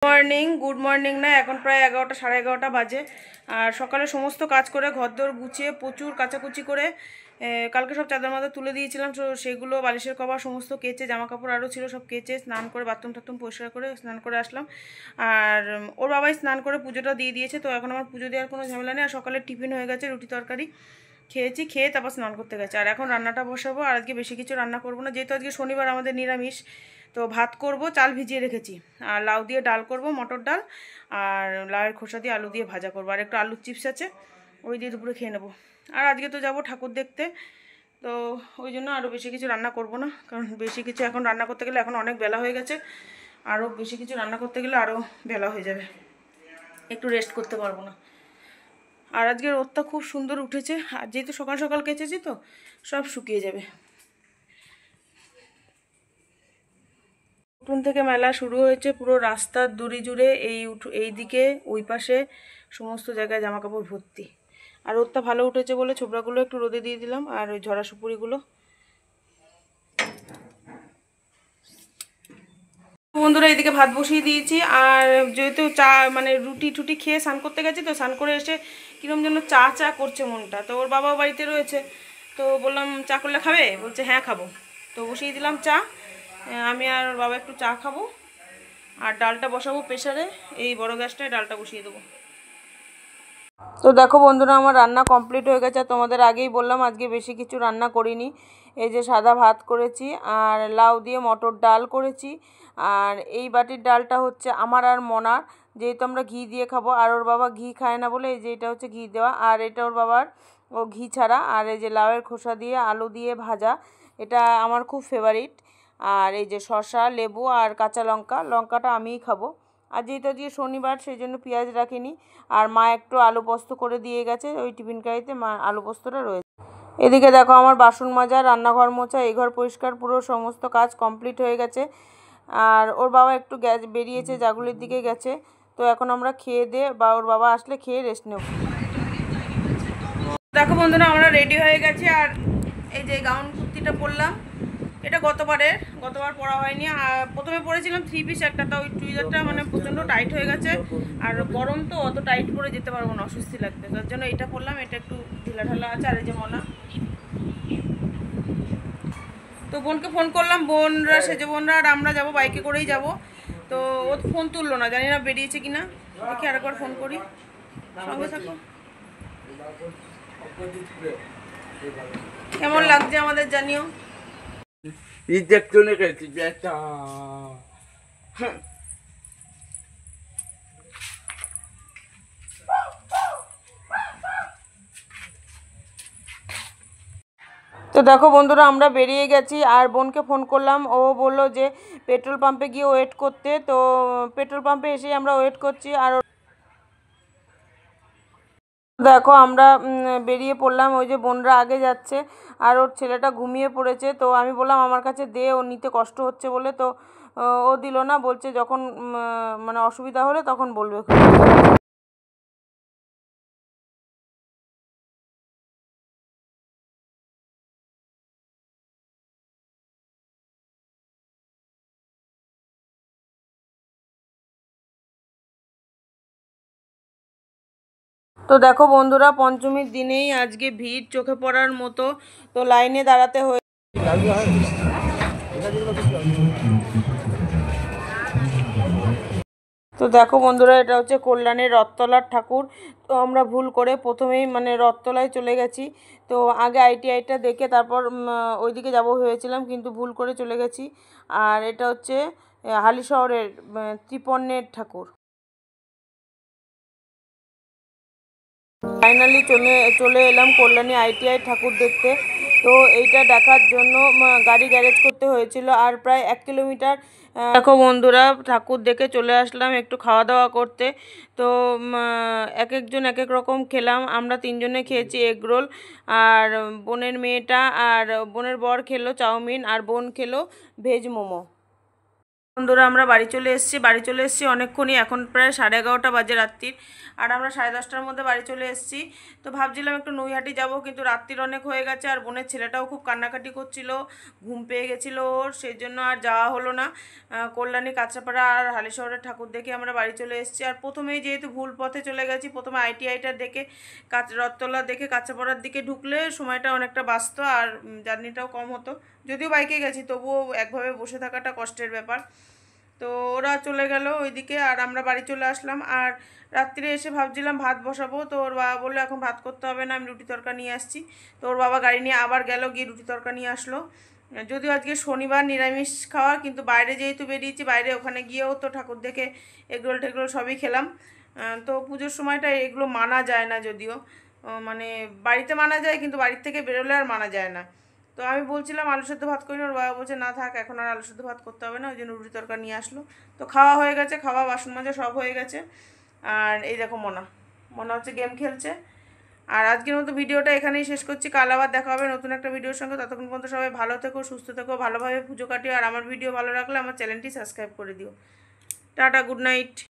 Good morning না, এখন প্রায় 11টা সাড়ে 11টা বাজে। আর সকালে সমস্ত কাজ করে ঘরদোর গুছিয়ে প্রচুর কাচাকুচি করে কালকে সব চাদর মাদর তুলে দিয়েছিলাম, তো সেগুলো বালিশের কভার সমস্ত কেচে, জামা কাপড় আরও ছিল সব কেচে, স্নান করে বাথরুম টাথরুম পরিষ্কার করে স্নান করে আসলাম। আর ওর বাবাই স্নান করে পুজোটা দিয়ে দিয়েছে, তো এখন আমার পুজো দেওয়ার কোনো ঝামেলা নেই। আর সকালে টিফিন হয়ে গেছে, রুটি তরকারি খেয়েছি, খেয়ে তারপর স্নান করতে গেছে। আর এখন রান্নাটা বসাবো। আর আজকে বেশি কিছু রান্না করবো না, যেহেতু আজকে শনিবার আমাদের নিরামিষ। তো ভাত করব, চাল ভিজিয়ে রেখেছি, আর লাউ দিয়ে ডাল করব, মটর ডাল, আর লাউয়ের খোসা দিয়ে আলু দিয়ে ভাজা করবো, আর একটু আলুর চিপস আছে, ওই দিয়ে দুপুরে খেয়ে নেবো। আর আজকে তো যাব ঠাকুর দেখতে, তো ওই জন্য আরও বেশি কিছু রান্না করব না, কারণ বেশি কিছু এখন রান্না করতে গেলে এখন অনেক বেলা হয়ে গেছে, আরও বেশি কিছু রান্না করতে গেলে আরও বেলা হয়ে যাবে, একটু রেস্ট করতে পারবো না। আর আজকে রোদটা খুব সুন্দর উঠেছে, আর যেহেতু সকাল সকাল কেচেছি তো সব শুকিয়ে যাবে। উঠোন থেকে মেলা শুরু হয়েছে, পুরো রাস্তার দড়ি জুড়ে এই দিকে ওই পাশে সমস্ত জায়গায় জামা কাপড় ভর্তি। আর রোদটা ভালো উঠেছে বলে ছোবড়াগুলো একটু রোদে দিয়ে দিলাম, আর ওই ঝরা সুপুরিগুলো। বন্ধুরা এদিকে ভাত বসিয়ে দিয়েছি, আর যেহেতু চা মানে রুটি টুটি খেয়ে স্নান করতে গেছি, তো স্নান করে এসে কিরম যেন চা চা করছে মনটা। তো ওর বাবাও বাড়িতে রয়েছে, তো বললাম চা করলে খাবে, বলছে হ্যাঁ খাবো। তো বসিয়ে দিলাম চা, আমি আর ওর বাবা একটু চা খাবো। আর ডালটা বসাবো প্রেসারে, এই বড় গ্যাসটায় ডালটা বসিয়ে দেবো। তো দেখো বন্ধুরা, আমার রান্না কমপ্লিট হয়ে গেছে। তোমাদের আগেই বললাম আজকে বেশি কিছু রান্না করিনি। এই যে সাদা ভাত করেছি, আর লাউ দিয়ে মটর ডাল করেছি। আর এই বাটির ডালটা হচ্ছে আমার আর মনার, যেহেতু আমরা ঘি দিয়ে খাবো, আর ওর বাবা ঘি খায় না বলে এই যে এটা হচ্ছে ঘি দেওয়া, আর এটা ওর বাবার ও ঘি ছাড়া। আর এই যে লাউয়ের খোসা দিয়ে আলু দিয়ে ভাজা, এটা আমার খুব ফেভারিট। আর এই যে শসা, লেবু আর কাঁচা লঙ্কা, লঙ্কাটা আমিই খাবো। আর যেহেতু আজকে শনিবার সেই জন্য পেঁয়াজ রাখিনি। আর মা একটু আলু পোস্ত করে দিয়ে গেছে, ওই টিফিন কারিতে মা আলু পোস্তটা রয়েছে। এদিকে দেখো আমার বাসন মাজা, রান্নাঘর মোছা, এই ঘর পরিষ্কার, পুরো সমস্ত কাজ কমপ্লিট হয়ে গেছে। আর ওর বাবা একটু বেরিয়েছে, জাগুলির দিকে গেছে। তো এখন আমরা খেয়ে দিয়ে, বা ওর বাবা আসলে খেয়ে রেস্ট নেব। দেখো বন্ধুরা, আমরা রেডি হয়ে গেছি। আর এই যে গাউন কুর্তিটা পরলাম, এটা গতবার পরা হয়নি। আর প্রথমে পরেছিলাম 3 পিস একটা, তা ওই চুড়িদারটা মানে প্রচণ্ড টাইট হয়ে গেছে, আর গরম তো অত টাইট করে যেতে পারবো না, অস্বস্তি লাগবে, তার জন্য এটা পরলাম। এটা একটু ঢিলা ঢালা আছে। আর এই যে মনা, তো বোনকে ফোন করলাম, বোনরা সেজে বোনরা আর আমরা যাবো, বাইকে করেই যাব। তো ও ফোন তুললো না, জানি না বেরিয়েছে কিনা, দেখি আরেকবার ফোন করি। সঙ্গে থাকো। কেমন লাগছে আমাদের জানিও। তো দেখো বন্ধুরা, আমরা বেরিয়ে গেছি। আর বোনকে ফোন করলাম, ও বললো যে পেট্রোল পাম্পে গিয়ে ওয়েট করতে। তো পেট্রোল পাম্পে এসেই আমরা ওয়েট করছি। আর দেখো আমরা বেরিয়ে পড়লাম, ওই যে বোনরা আগে যাচ্ছে, আর ওর ছেলেটা ঘুমিয়ে পড়েছে। তো আমি বললাম আমার কাছে দে, ও নিতে কষ্ট হচ্ছে বলে। তো ও দিল না, বলছে যখন মানে অসুবিধা হলে তখন বলবে। তো দেখো বন্ধুরা, পঞ্চমীর দিনেই আজকে ভিড় চোখে পড়ার মতো। তো লাইনে দাঁড়াতে হয়ে, তো দেখো বন্ধুরা, এটা হচ্ছে কল্যাণের রথতলার ঠাকুর। তো আমরা ভুল করে প্রথমেই মানে রথতলায় চলে গেছি। তো আগে ITIটা দেখে তারপর ওইদিকে যাব ভেবেছিলাম, কিন্তু ভুল করে চলে গেছি। আর এটা হচ্ছে হালিশহরের ত্রিপর্ণের ঠাকুর। ফাইনালি চলে এলাম কল্যাণী ITI ঠাকুর দেখতে। তো এইটা দেখার জন্য গাড়ি গ্যারেজ করতে হয়েছিল, আর প্রায় 1 কিলোমিটার। দেখো বন্ধুরা, ঠাকুর দেখে চলে আসলাম একটু খাওয়া দাওয়া করতে। তো এক একজন এক এক রকম খেলাম, আমরা 3জনে খেয়েছি এগরোল, আর বোনের মেয়েটা আর বোনের বর খেলো চাউমিন, আর বোন খেলো ভেজ মোমো। বন্ধুরা আমরা বাড়ি চলে এসেছি অনেকক্ষণই, এখন প্রায় 11:30 বাজে রাত্রির। আর আমরা 10:30টার মধ্যে বাড়ি চলে এসেছি। তো ভাবছিলাম একটু নৈহাটি যাব, কিন্তু রাত্রির অনেক হয়ে গেছে আর বোনের ছেলেটাও খুব কান্নাকাটি করছিল, ঘুম পেয়ে গেছিলো ওর, সেই জন্য আর যাওয়া হলো না। কল্যাণী, কাঁচরাপাড়া আর হালিশহরের ঠাকুর দেখে আমরা বাড়ি চলে এসেছি। আর প্রথমেই যেহেতু ভুল পথে চলে গেছি, প্রথমে ITIটা দেখে রথতলা দেখে কাঁচরাপাড়ার দিকে ঢুকলে সময়টা অনেকটা বাঁচতো আর জার্নিটাও কম হতো। যদিও বাইকে গেছি, তবুও একভাবে বসে থাকাটা কষ্টের ব্যাপার। তো ওরা চলে গেল ওইদিকে আর আমরা বাড়ি চলে আসলাম। আর রাত্রিরে এসে ভাবছিলাম ভাত বসাবো, তো ওর বাবা বললো এখন ভাত করতে হবে না, আমি রুটি তরকা নিয়ে আসছি। তো ওর বাবা গাড়ি নিয়ে আবার গেল, গিয়ে রুটি তরকা নিয়ে আসলো। যদিও আজকে শনিবার নিরামিষ খাওয়া, কিন্তু বাইরে যেহেতু বেরিয়েছি, বাইরে ওখানে গিয়েও তো ঠাকুর দেখে এগরোল টেগরোল সবই খেলাম। তো পুজোর সময়টা এগুলো মানা যায় না, যদিও মানে বাড়িতে মানা যায়, কিন্তু বাড়ির থেকে বেরোলে আর মানা যায় না। তো আমি বলছিলাম আলু সেদ্ধ ভাত করি না, ওর বাবা বলছে না থাক, এখন আর আলু সেদ্ধ ভাত করতে হবে না, ওই জন্য রুটি তরকা নিয়ে আসলো। তো খাওয়া হয়ে গেছে, খাওয়া বাসন মাজা সব হয়ে গেছে। আর এই দেখো মনে হচ্ছে গেম খেলছে। আর আজকের মতো ভিডিওটা এখানেই শেষ করছি, কাল আবার দেখা হবে নতুন একটা ভিডিওর সঙ্গে। ততক্ষণ পর্যন্ত সবাই ভালো থেকো, সুস্থ থেকো, ভালোভাবে পুজো কাটিও। আর আমার ভিডিও ভালো লাগলে আমার চ্যানেলটি সাবস্ক্রাইব করে দিও। Tata, good night.